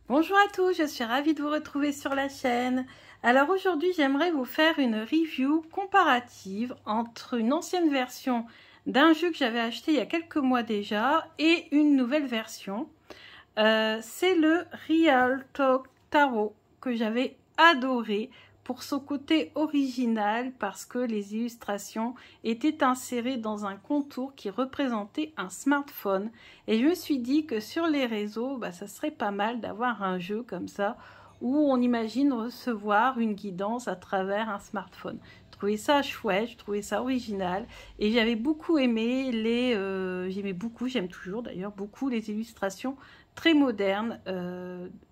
Bonjour à tous, je suis ravie de vous retrouver sur la chaîne. Alors aujourd'hui, j'aimerais vous faire une review comparative entre une ancienne version d'un jeu que j'avais acheté il y a quelques mois déjà et une nouvelle version. C'est le Real Talk Tarot que j'avais adoré pour son côté original parce que les illustrations étaient insérées dans un contour qui représentait un smartphone. Et je me suis dit que sur les réseaux, ça serait pas mal d'avoir un jeu comme ça où on imagine recevoir une guidance à travers un smartphone. Je trouvais ça chouette, je trouvais ça original et j'avais beaucoup aimé j'aime toujours d'ailleurs beaucoup les illustrations très modernes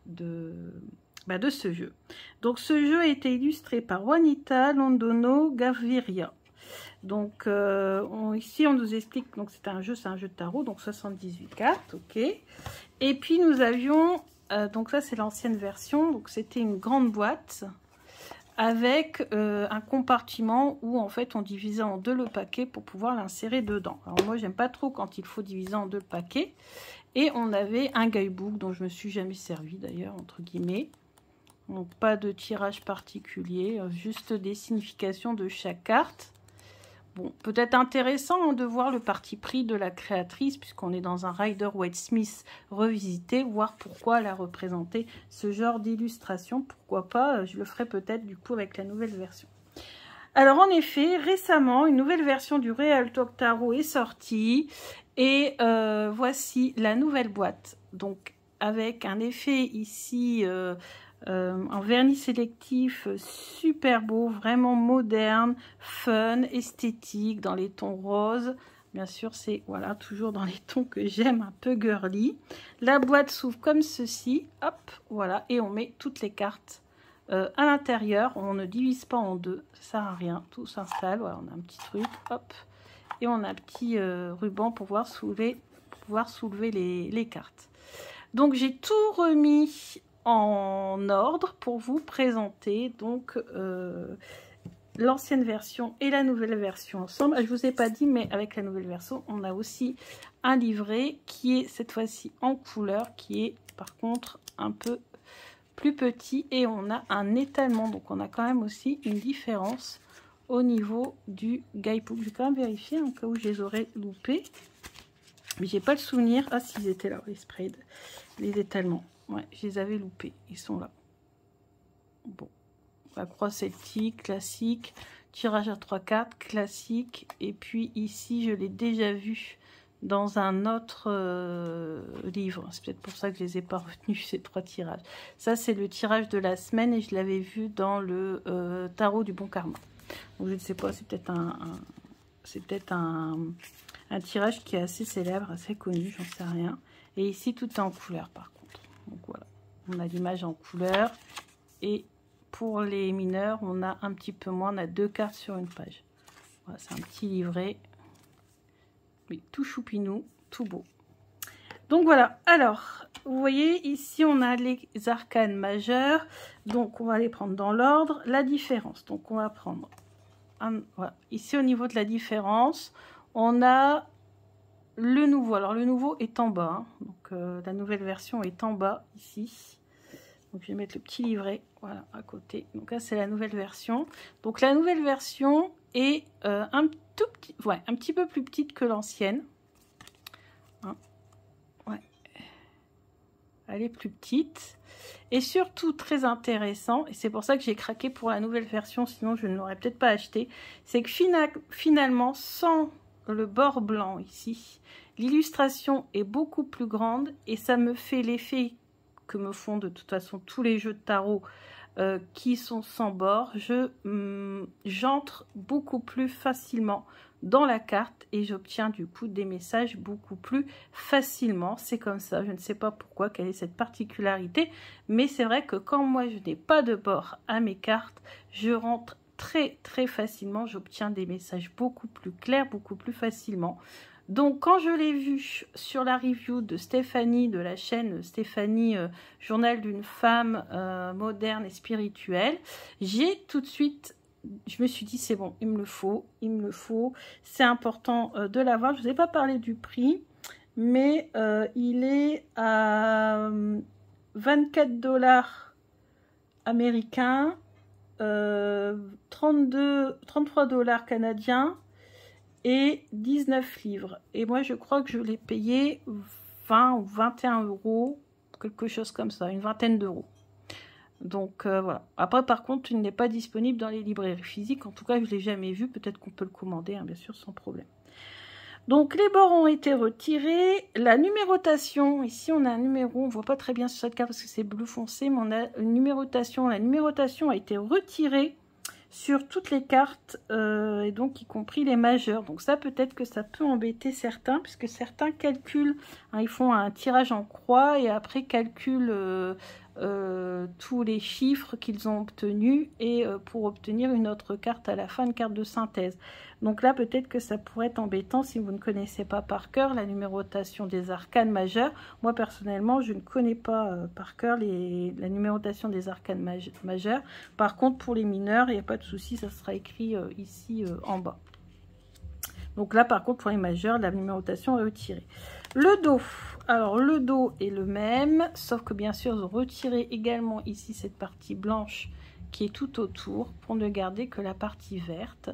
de ce jeu. Donc ce jeu a été illustré par Juanita Londono Gaviria. Donc ici on nous explique, donc c'est un jeu de tarot, donc 78 cartes, ok. Et puis nous avions, donc ça c'est l'ancienne version, donc c'était une grande boîte avec un compartiment où en fait on divisait en deux le paquet pour pouvoir l'insérer dedans. Alors moi j'aime pas trop quand il faut diviser en deux le paquet. Et on avait un guidebook dont je me suis jamais servi d'ailleurs, entre guillemets. Donc pas de tirage particulier, juste des significations de chaque carte. Bon, peut-être intéressant de voir le parti pris de la créatrice, puisqu'on est dans un Rider-Waite-Smith revisité, voir pourquoi elle a représenté ce genre d'illustration. Pourquoi pas, je le ferai peut-être du coup avec la nouvelle version. Alors en effet, récemment, une nouvelle version du Real Talk Tarot est sortie. Et voici la nouvelle boîte. Donc avec un effet ici en vernis sélectif super beau, vraiment moderne, fun, esthétique, dans les tons roses. Bien sûr, c'est voilà toujours dans les tons que j'aime, un peu girly. La boîte s'ouvre comme ceci, hop, voilà, et on met toutes les cartes à l'intérieur. On ne divise pas en deux, ça sert à rien, tout s'installe. Voilà, on a un petit truc, hop, et on a un petit ruban pour pouvoir soulever les cartes. Donc j'ai tout remis en ordre pour vous présenter donc l'ancienne version et la nouvelle version ensemble. Je vous ai pas dit, mais avec la nouvelle version on a aussi un livret qui est cette fois-ci en couleur, qui est par contre un peu plus petit, et on a un étalement, donc on a quand même aussi une différence au niveau du guidebook. Je vais quand même vérifier en cas où je les aurais loupés, mais j'ai pas le souvenir. Ah, s'ils étaient là, les sprays, les étalements. Ouais, je les avais loupés. Ils sont là. Bon, la croix celtique, classique. Tirage à 3 cartes, classique. Et puis ici, je l'ai déjà vu dans un autre livre. C'est peut-être pour ça que je les ai pas retenus, ces 3 tirages. Ça, c'est le tirage de la semaine et je l'avais vu dans le tarot du bon karma. Donc je ne sais pas, c'est peut-être un tirage qui est assez célèbre, assez connu, j'en sais rien. Et ici, tout est en couleur par contre. Donc voilà, on a l'image en couleur. Et pour les mineurs, on a un petit peu moins, on a 2 cartes sur une page. Voilà, c'est un petit livret. Oui, tout choupinou, tout beau. Donc voilà, alors, vous voyez, ici, on a les arcanes majeurs. Donc, on va les prendre dans l'ordre. La différence, donc on va prendre... voilà. Ici, au niveau de la différence, on a le nouveau. Alors, le nouveau est en bas. Hein. Donc, la nouvelle version est en bas, ici. Donc, je vais mettre le petit livret, voilà, à côté. Donc, là, c'est la nouvelle version. Donc, la nouvelle version est un petit peu plus petite que l'ancienne. Hein. Ouais. Elle est plus petite. Et surtout, très intéressant, et c'est pour ça que j'ai craqué pour la nouvelle version, sinon je ne l'aurais peut-être pas acheté, c'est que finalement, sans le bord blanc ici, l'illustration est beaucoup plus grande, et ça me fait l'effet que me font de toute façon tous les jeux de tarot qui sont sans bord. J'entre beaucoup plus facilement dans la carte et j'obtiens du coup des messages beaucoup plus facilement. C'est comme ça, je ne sais pas pourquoi, quelle est cette particularité, mais c'est vrai que quand moi je n'ai pas de bord à mes cartes, je rentre très facilement, j'obtiens des messages beaucoup plus clairs, beaucoup plus facilement. Donc quand je l'ai vu sur la review de Stéphanie, de la chaîne Stéphanie Journal d'une femme moderne et spirituelle, j'ai tout de suite, je me suis dit c'est bon, il me le faut, c'est important de l'avoir. Je ne vous ai pas parlé du prix, mais il est à $24 américains, 33 $ canadiens et 19 livres. Et moi, je crois que je l'ai payé 20 ou 21 €, quelque chose comme ça, une vingtaine d'euros. Donc voilà. Après, par contre, il n'est pas disponible dans les librairies physiques. En tout cas, je ne l'ai jamais vu. Peut-être qu'on peut le commander, hein, bien sûr, sans problème. Donc les bords ont été retirés. La numérotation, ici on a un numéro, on ne voit pas très bien sur cette carte parce que c'est bleu foncé, mais on a une numérotation. La numérotation a été retirée sur toutes les cartes, et donc y compris les majeures. Donc ça, peut-être que ça peut embêter certains, puisque certains calculent, hein, ils font un tirage en croix et après calculent tous les chiffres qu'ils ont obtenus et pour obtenir une autre carte à la fin, une carte de synthèse. Donc là, peut-être que ça pourrait être embêtant si vous ne connaissez pas par cœur la numérotation des arcanes majeures. Moi, personnellement, je ne connais pas par cœur la numérotation des arcanes majeures. Par contre, pour les mineurs, il n'y a pas de souci, ça sera écrit ici en bas. Donc là, par contre, pour les majeurs, la numérotation est retirée. Le dos. Alors, le dos est le même, sauf que bien sûr, ils ont retiré également ici cette partie blanche qui est tout autour pour ne garder que la partie verte.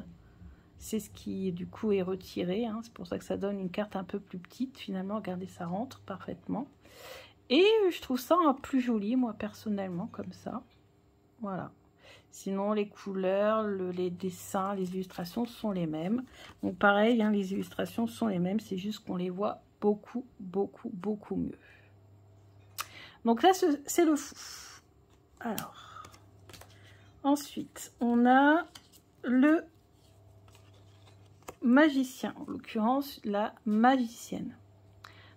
C'est ce qui, du coup, est retiré. Hein. C'est pour ça que ça donne une carte un peu plus petite. Finalement, regardez, ça rentre parfaitement. Et je trouve ça plus joli, moi, personnellement, comme ça. Voilà. Sinon, les couleurs, les dessins, les illustrations sont les mêmes. Donc, pareil, hein, les illustrations sont les mêmes. C'est juste qu'on les voit beaucoup, beaucoup, beaucoup mieux. Donc là, c'est le fou. Alors, ensuite, on a le magicien, en l'occurrence la magicienne.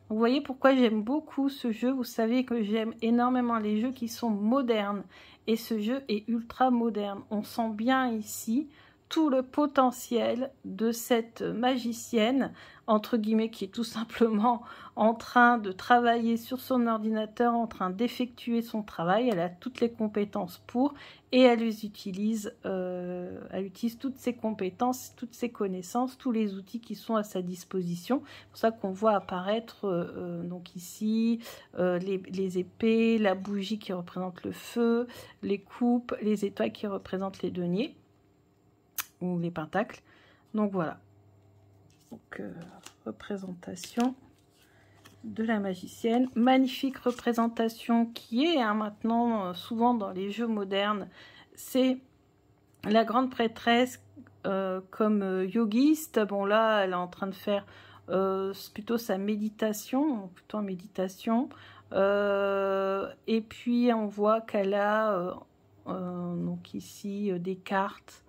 Vous voyez pourquoi j'aime beaucoup ce jeu. Vous savez que j'aime énormément les jeux qui sont modernes. Et ce jeu est ultra moderne. On sent bien ici tout le potentiel de cette magicienne, entre guillemets, qui est tout simplement en train de travailler sur son ordinateur, en train d'effectuer son travail. Elle a toutes les compétences pour, et elle utilise toutes ses compétences, toutes ses connaissances, tous les outils qui sont à sa disposition. C'est pour ça qu'on voit apparaître donc ici les épées, la bougie qui représente le feu, les coupes, les étoiles qui représentent les deniers ou les pentacles. Donc voilà. Donc représentation de la magicienne. Magnifique représentation qui est maintenant souvent dans les jeux modernes. C'est la grande prêtresse comme yogiste. Bon là, elle est en train de faire plutôt sa méditation, plutôt en méditation. Et puis on voit qu'elle a donc ici des cartes.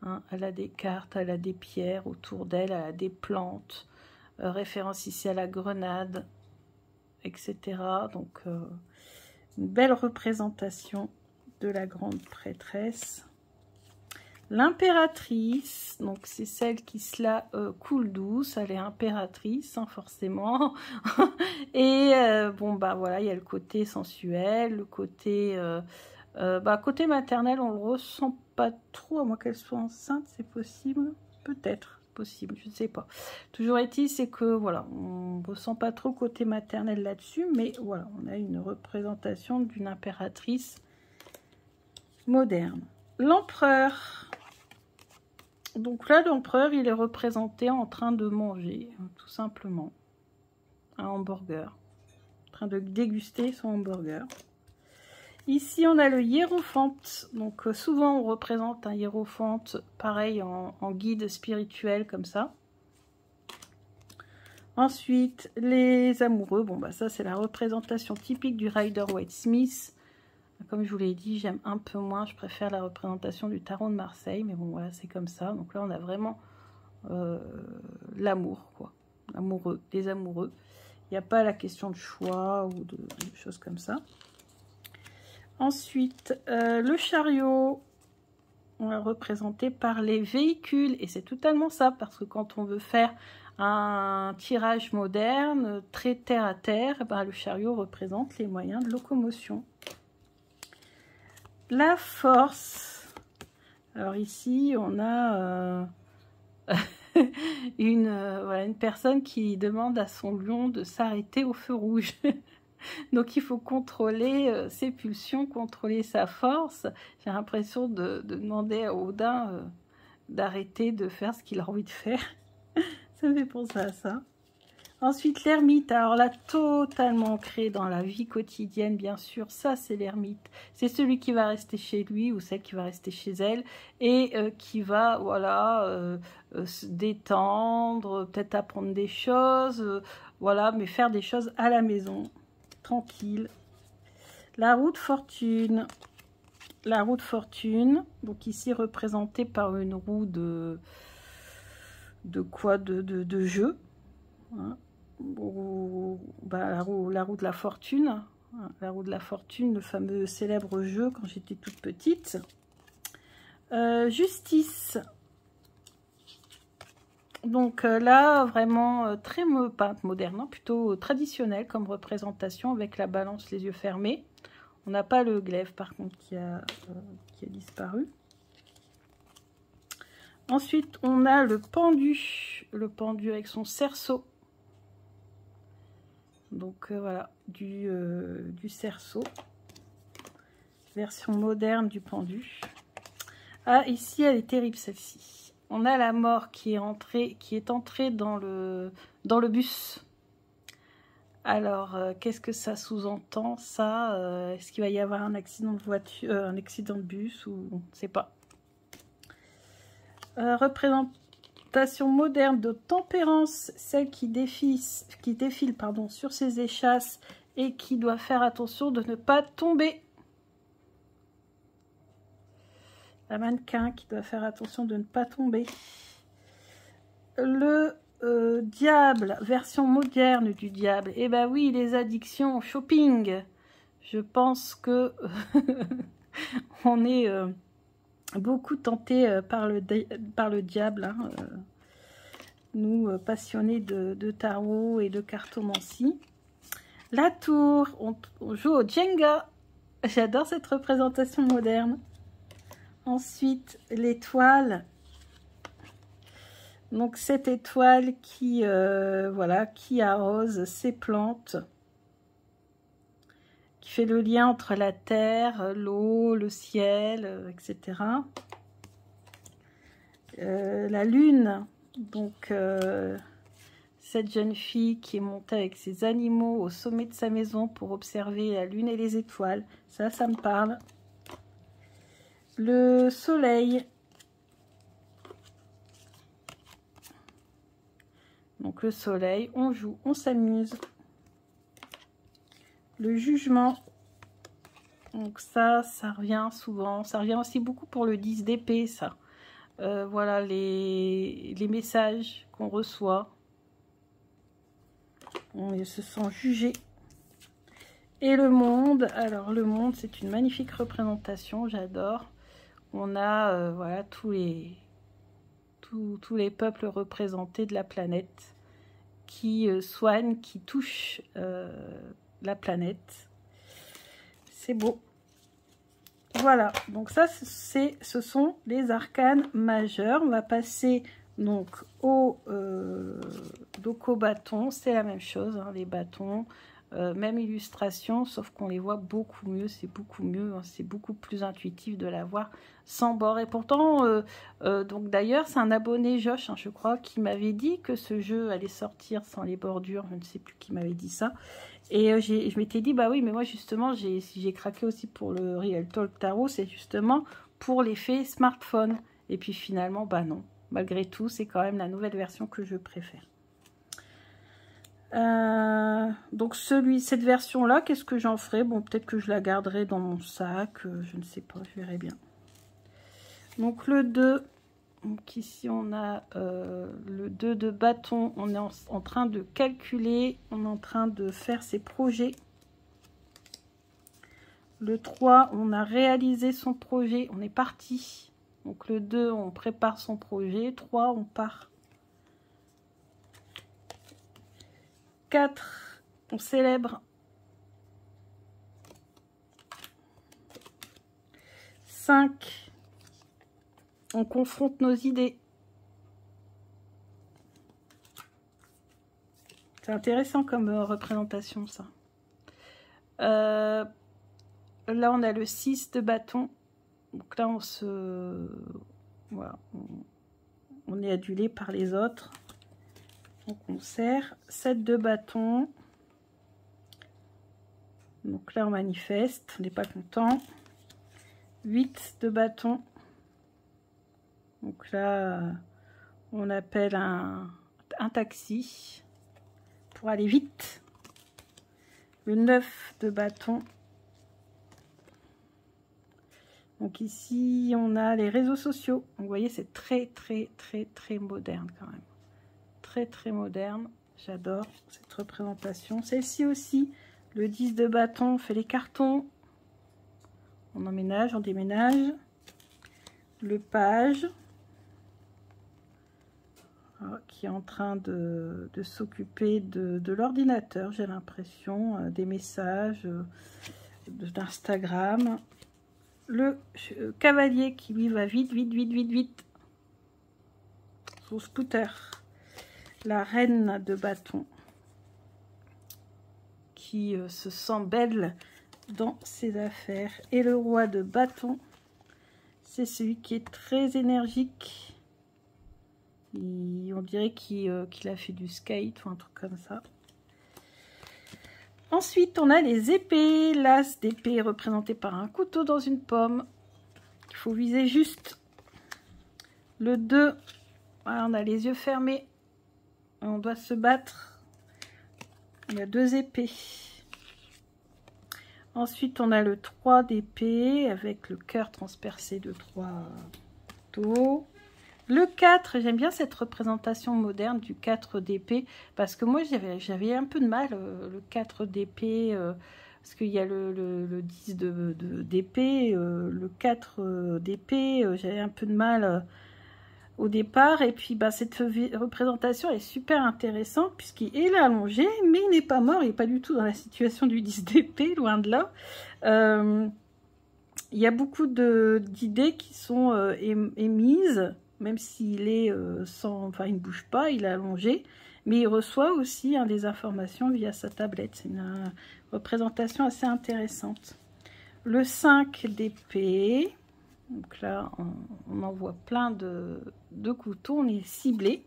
Hein, elle a des cartes, elle a des pierres autour d'elle, elle a des plantes, référence ici à la grenade, etc. Donc, une belle représentation de la grande prêtresse. L'impératrice, donc c'est celle qui se la coule douce, elle est impératrice, hein, forcément. Et bon, bah voilà, il y a le côté sensuel, le côté... côté maternel, on le ressent pas trop, à moins qu'elle soit enceinte, c'est possible, peut-être possible, je ne sais pas. Toujours est-il, c'est que voilà, on ressent pas trop le côté maternel là-dessus, mais voilà, on a une représentation d'une impératrice moderne. L'empereur. Donc là, l'empereur, il est représenté en train de manger, tout simplement, un hamburger, en train de déguster son hamburger. Ici, on a le hiérophante. Donc, souvent, on représente un hiérophante, pareil, en guide spirituel, comme ça. Ensuite, les amoureux. Bon, bah ça, c'est la représentation typique du Rider-Waite-Smith. Comme je vous l'ai dit, j'aime un peu moins. Je préfère la représentation du tarot de Marseille. Mais bon, voilà, c'est comme ça. Donc là, on a vraiment l'amour, quoi. L'amoureux, les amoureux. Il n'y a pas la question de choix ou de choses comme ça. Ensuite, le chariot, on l'a représenté par les véhicules. Et c'est totalement ça, parce que quand on veut faire un tirage moderne, très terre à terre, ben, le chariot représente les moyens de locomotion. La force. Alors ici, on a une personne qui demande à son lion de s'arrêter au feu rouge. Donc il faut contrôler ses pulsions, contrôler sa force. J'ai l'impression de demander à Odin d'arrêter de faire ce qu'il a envie de faire. Ça me fait penser à ça. Ensuite, l'ermite. Alors là, totalement ancré dans la vie quotidienne, bien sûr. Ça, c'est l'ermite. C'est celui qui va rester chez lui ou celle qui va rester chez elle et qui va, voilà, se détendre, peut-être apprendre des choses, voilà, mais faire des choses à la maison, tranquille. La roue de fortune. La roue de fortune, donc ici représentée par une roue de quoi, de jeu. Hein. Bah, la roue de la fortune, la roue de la fortune, le fameux célèbre jeu quand j'étais toute petite. Justice. Donc là, vraiment très pas moderne, hein, plutôt traditionnel comme représentation avec la balance, les yeux fermés. On n'a pas le glaive par contre qui a disparu. Ensuite, on a le pendu avec son cerceau. Donc voilà, du cerceau, version moderne du pendu. Ah, ici, elle est terrible celle-ci. On a la mort qui est entrée dans le bus. Alors, qu'est-ce que ça sous-entend, ça est-ce qu'il va y avoir un accident de voiture, un accident de bus, ou on ne sait pas. Représentation moderne de tempérance, celle qui défile pardon, sur ses échasses et qui doit faire attention de ne pas tomber. La mannequin qui doit faire attention de ne pas tomber. Le diable, version moderne du diable. Eh ben oui, les addictions au shopping. Je pense que on est beaucoup tenté par le diable. Hein, nous, passionnés de tarot et de cartomancie. La tour, on joue au Jenga. J'adore cette représentation moderne. Ensuite, l'étoile. Donc cette étoile qui, voilà, qui arrose ses plantes, qui fait le lien entre la terre, l'eau, le ciel, etc. La lune, donc cette jeune fille qui est montée avec ses animaux au sommet de sa maison pour observer la lune et les étoiles, ça me parle. Le soleil. Donc le soleil, on joue, on s'amuse. Le jugement. Donc ça revient souvent. Ça revient aussi beaucoup pour le 10 d'épée, ça. Voilà les messages qu'on reçoit. On se sent jugé. Et le monde. Alors le monde, c'est une magnifique représentation, j'adore. On a voilà tous les peuples représentés de la planète qui soignent, qui touchent la planète. C'est beau. Voilà, donc ça, ce sont les arcanes majeurs. On va passer donc au bâton. C'est la même chose, hein, les bâtons. Même illustration, sauf qu'on les voit beaucoup mieux, c'est beaucoup mieux, hein, c'est beaucoup plus intuitif de la voir sans bord. Et pourtant, donc d'ailleurs, c'est un abonné Josh, hein, je crois, qui m'avait dit que ce jeu allait sortir sans les bordures, je ne sais plus qui m'avait dit ça. Et je m'étais dit, bah oui, mais moi justement, si j'ai craqué aussi pour le Real Talk Tarot, c'est justement pour l'effet smartphone. Et puis finalement, bah non, malgré tout, c'est quand même la nouvelle version que je préfère. Donc cette version là, qu'est-ce que j'en ferai? Bon, peut-être que je la garderai dans mon sac, je ne sais pas, je verrai bien. Donc le 2, donc ici on a le 2 de bâton, on est en train de calculer, on est en train de faire ses projets. Le 3, on a réalisé son projet, on est parti. Donc le 2, on prépare son projet, 3, on part. 4, on célèbre. 5, on confronte nos idées. C'est intéressant comme représentation, ça. Là, on a le 6 de bâton. Donc là, voilà, on est adulé par les autres. Donc on sert 7 de bâton. Donc là, on manifeste, on n'est pas content. 8 de bâton. Donc là, on appelle un taxi pour aller vite. Le 9 de bâton. Donc ici, on a les réseaux sociaux. Donc, vous voyez, c'est très, très, très, très moderne quand même. Très, très moderne. J'adore cette représentation. Celle-ci aussi, le 10 de bâton, on fait les cartons. On emménage, on déménage. Le page. Qui est en train de s'occuper de l'ordinateur, j'ai l'impression, des messages d'Instagram. Le cavalier qui lui va vite, vite, vite, vite, vite. Son scooter. La reine de bâton qui se sent belle dans ses affaires. Et le roi de bâton, c'est celui qui est très énergique. On dirait qu'il a fait du skate ou un truc comme ça. Ensuite, on a les épées. L'as d'épée est représenté par un couteau dans une pomme. Il faut viser juste. Le 2, voilà, on a les yeux fermés. On doit se battre. Il y a 2 épées. Ensuite, on a le 3 d'épée avec le cœur transpercé de 3 couteaux. Le 4, j'aime bien cette représentation moderne du 4 d'épée, parce que moi j'avais un peu de mal, le 4 d'épée, parce qu'il y a le 10 d'épée, le 4 d'épée, j'avais un peu de mal au départ, et puis bah, cette représentation est super intéressante, puisqu'il est allongé, mais il n'est pas mort, il n'est pas du tout dans la situation du 10 d'épée, loin de là. Il y a beaucoup d'idées qui sont émises, même s'il est enfin il ne bouge pas, il est allongé, mais il reçoit aussi des informations via sa tablette. C'est une représentation assez intéressante. Le 5 d'épée, donc là on envoie plein de couteaux, on est ciblé.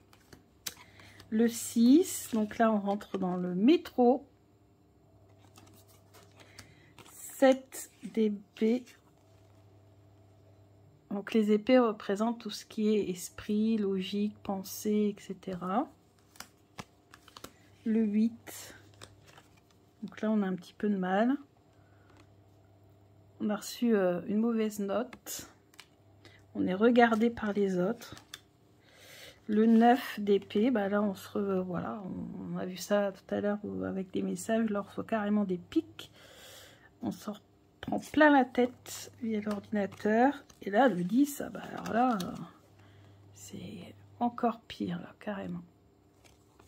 Le 6, donc là on rentre dans le métro. 7 d'épée. Donc les épées représentent tout ce qui est esprit, logique, pensée, etc. Le 8. Donc là on a un petit peu de mal. On a reçu une mauvaise note. On est regardé par les autres. Le 9 d'épée, bah là voilà, on a vu ça tout à l'heure avec des messages, là on reçoit carrément des pics. On sort prend plein la tête via l'ordinateur. Et là, le 10, bah alors là, c'est encore pire, là, carrément.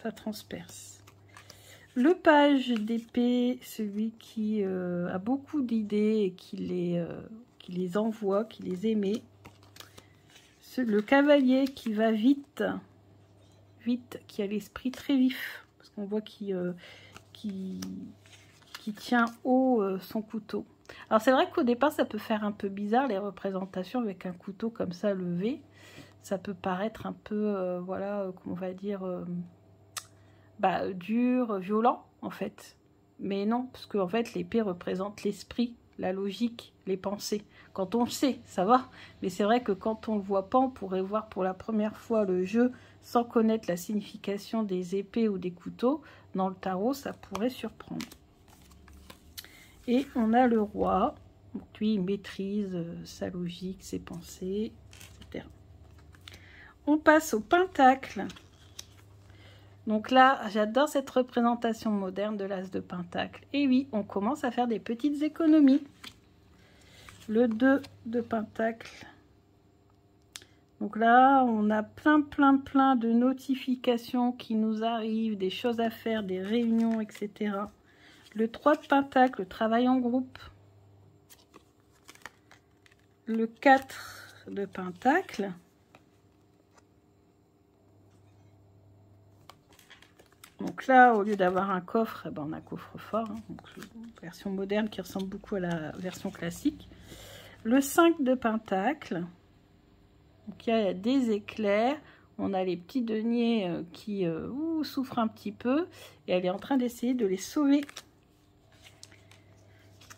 Ça transperce. Le page d'épée, celui qui a beaucoup d'idées et qui les envoie, qui les émet. Le cavalier qui va vite, qui a l'esprit très vif. Parce qu'on voit qui tient haut son couteau. Alors c'est vrai qu'au départ ça peut faire un peu bizarre les représentations avec un couteau comme ça levé. Ça peut paraître un peu, voilà, comment on va dire, dur, violent en fait. Mais non, parce qu'en fait l'épée représente l'esprit, la logique, les pensées. Quand on le sait, ça va. Mais c'est vrai que quand on ne le voit pas, on pourrait voir pour la première fois le jeu sans connaître la signification des épées ou des couteaux. Dans le tarot, ça pourrait surprendre. Et on a le roi, donc lui il maîtrise sa logique, ses pensées, etc. On passe au pentacle. Donc là, j'adore cette représentation moderne de l'as de pentacle. Et oui, on commence à faire des petites économies. Le 2 de pentacle. Donc là, on a plein de notifications qui nous arrivent, des choses à faire, des réunions, etc. Le 3 de pentacle, le travail en groupe. Le 4 de pentacle. Donc là, au lieu d'avoir un coffre, eh ben, on a un coffre-fort. Hein, donc, une version moderne qui ressemble beaucoup à la version classique. Le 5 de pentacle. Donc il y a des éclairs. On a les petits deniers qui souffrent un petit peu. Et elle est en train d'essayer de les sauver.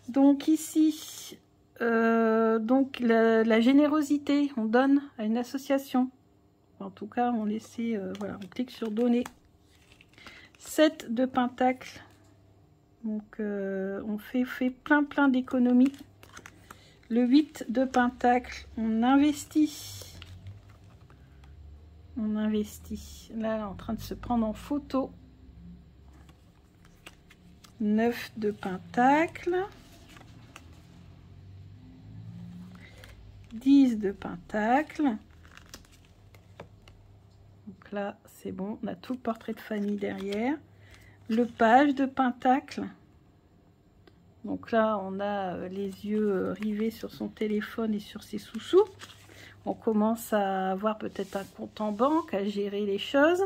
Donc ici, donc la générosité, on donne à une association. En tout cas, on essaie, voilà, on clique sur donner. 7 de pentacle. Donc on fait plein d'économies. Le 8 de pentacle, on investit. On investit. Là, elle est en train de se prendre en photo. 9 de pentacle. 10 de pentacle. Donc là, c'est bon. On a tout le portrait de famille derrière. Le page de pentacle. Donc là, on a les yeux rivés sur son téléphone et sur ses sous-sous. On commence à avoir peut-être un compte en banque, à gérer les choses.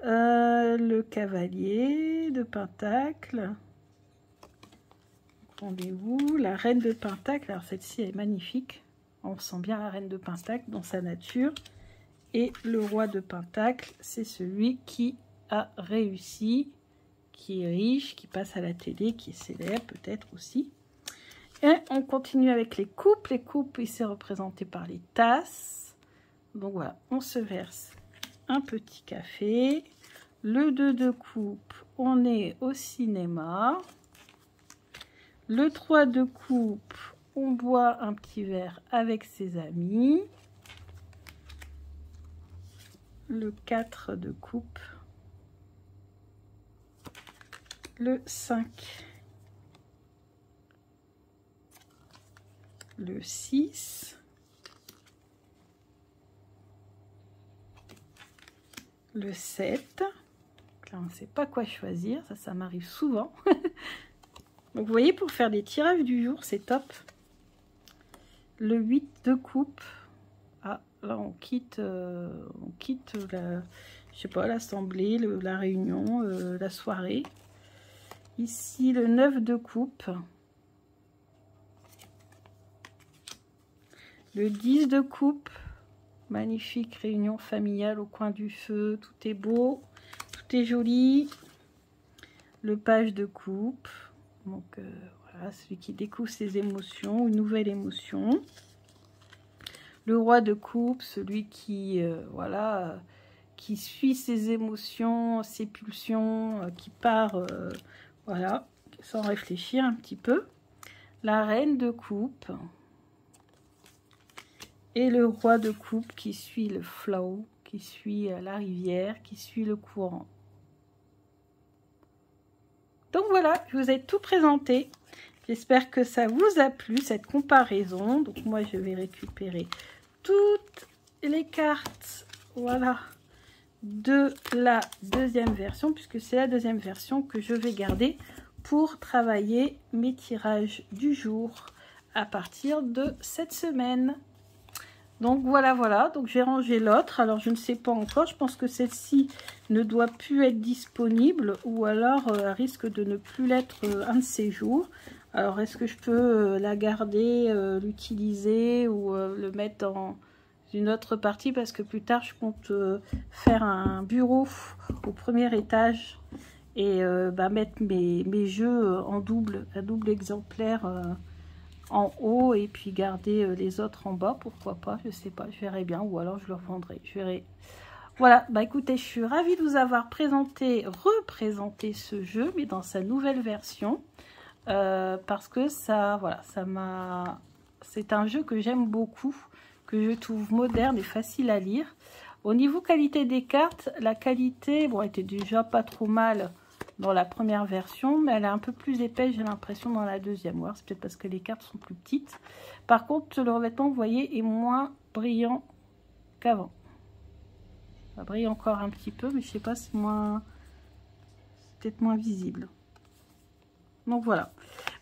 Le cavalier de pentacle. Rendez-vous. La reine de pentacle. Alors celle-ci est magnifique. On sent bien la reine de pentacle dans sa nature. Et le roi de pentacle, c'est celui qui a réussi, qui est riche, qui passe à la télé, qui est célèbre peut-être aussi. Et on continue avec les coupes. Les coupes, ici représentées par les tasses. Donc voilà, on se verse un petit café. Le 2 de coupe, on est au cinéma. Le 3 de coupe, on boit un petit verre avec ses amis. Le 4 de coupe. Le 5. Le 6. Le 7. Là, on ne sait pas quoi choisir. Ça m'arrive souvent. Donc, vous voyez, pour faire des tirages du jour, c'est top. Le 8 de coupe. Ah, là, on quitte la, je sais pas, l'assemblée, la réunion, la soirée. Ici, le 9 de coupe. Le 10 de coupe. Magnifique réunion familiale au coin du feu. Tout est beau, tout est joli. Le page de coupe. Donc, voilà, celui qui découvre ses émotions, une nouvelle émotion. Le roi de coupe, celui qui, voilà, qui suit ses émotions, ses pulsions, qui part, voilà, sans réfléchir un petit peu. La reine de coupe. Et le roi de coupe qui suit le flow, qui suit la rivière, qui suit le courant. Donc voilà, je vous ai tout présenté. J'espère que ça vous a plu, cette comparaison. Donc moi, je vais récupérer toutes les cartes, voilà, de la deuxième version, puisque c'est la deuxième version que je vais garder pour travailler mes tirages du jour à partir de cette semaine. Donc voilà, donc j'ai rangé l'autre. Alors je ne sais pas encore, je pense que celle-ci ne doit plus être disponible, ou alors elle risque de ne plus l'être un de ces jours. Alors est-ce que je peux la garder, l'utiliser, ou le mettre dans une autre partie, parce que plus tard je compte faire un bureau au premier étage et mettre mes jeux en double exemplaire en haut, et puis garder les autres en bas, pourquoi pas, je sais pas, je verrai bien, ou alors je le revendrai, je verrai. Voilà, bah écoutez, je suis ravie de vous avoir représenté ce jeu, mais dans sa nouvelle version, parce que ça, voilà, c'est un jeu que j'aime beaucoup, que je trouve moderne et facile à lire. Au niveau qualité des cartes, la qualité, bon, était déjà pas trop mal dans la première version, mais elle est un peu plus épaisse, j'ai l'impression, dans la deuxième. Alors, c'est peut-être parce que les cartes sont plus petites. Par contre, le revêtement, vous voyez, est moins brillant qu'avant. Ça brille encore un petit peu, mais je sais pas, c'est peut-être moins visible. Donc voilà.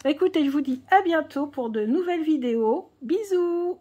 Bah, écoutez, je vous dis à bientôt pour de nouvelles vidéos. Bisous!